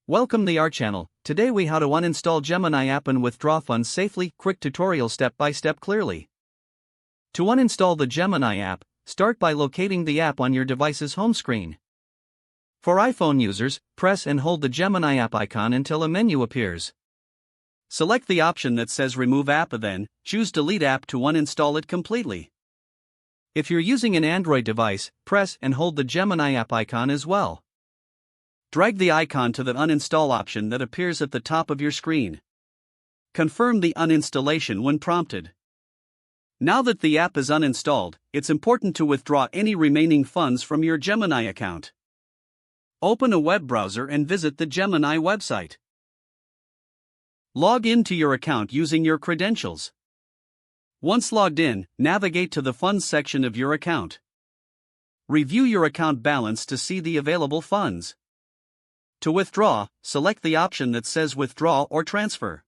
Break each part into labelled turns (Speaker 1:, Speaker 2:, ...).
Speaker 1: Welcome to our channel. Today we how to uninstall Gemini app and withdraw funds safely. Quick tutorial step by step clearly. To uninstall the Gemini app, start by locating the app on your device's home screen. For iPhone users, press and hold the Gemini app icon until a menu appears. Select the option that says Remove App, then choose Delete App to uninstall it completely. If you're using an Android device, press and hold the Gemini app icon as well. Drag the icon to the uninstall option that appears at the top of your screen. Confirm the uninstallation when prompted. Now that the app is uninstalled, it's important to withdraw any remaining funds from your Gemini account. Open a web browser and visit the Gemini website. Log into your account using your credentials. Once logged in, navigate to the Funds section of your account. Review your account balance to see the available funds. To withdraw, select the option that says Withdraw or Transfer.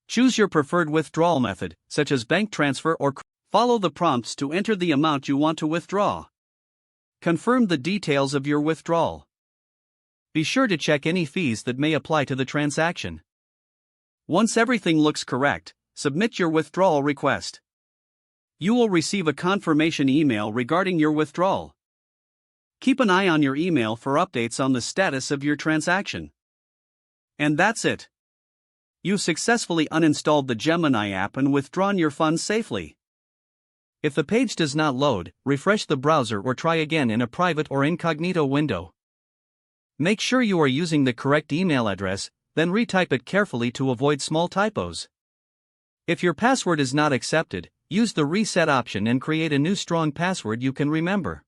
Speaker 1: Choose your preferred withdrawal method, such as bank transfer or follow the prompts to enter the amount you want to withdraw. Confirm the details of your withdrawal. Be sure to check any fees that may apply to the transaction. Once everything looks correct, submit your withdrawal request. You will receive a confirmation email regarding your withdrawal. Keep an eye on your email for updates on the status of your transaction. And that's it. You've successfully uninstalled the Gemini app and withdrawn your funds safely. If the page does not load, refresh the browser or try again in a private or incognito window. Make sure you are using the correct email address, then retype it carefully to avoid small typos. If your password is not accepted, use the reset option and create a new strong password you can remember.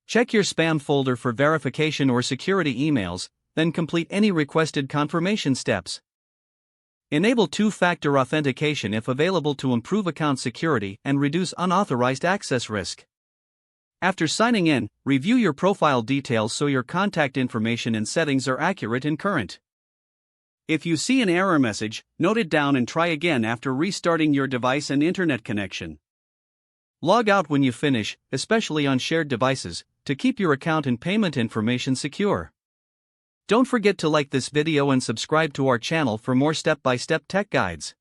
Speaker 1: Check your spam folder for verification or security emails, then complete any requested confirmation steps. Enable two-factor authentication if available to improve account security and reduce unauthorized access risk. After signing in, review your profile details so your contact information and settings are accurate and current. If you see an error message, note it down and try again after restarting your device and internet connection. Log out when you finish, especially on shared devices, to keep your account and payment information secure. Don't forget to like this video and subscribe to our channel for more step-by-step tech guides.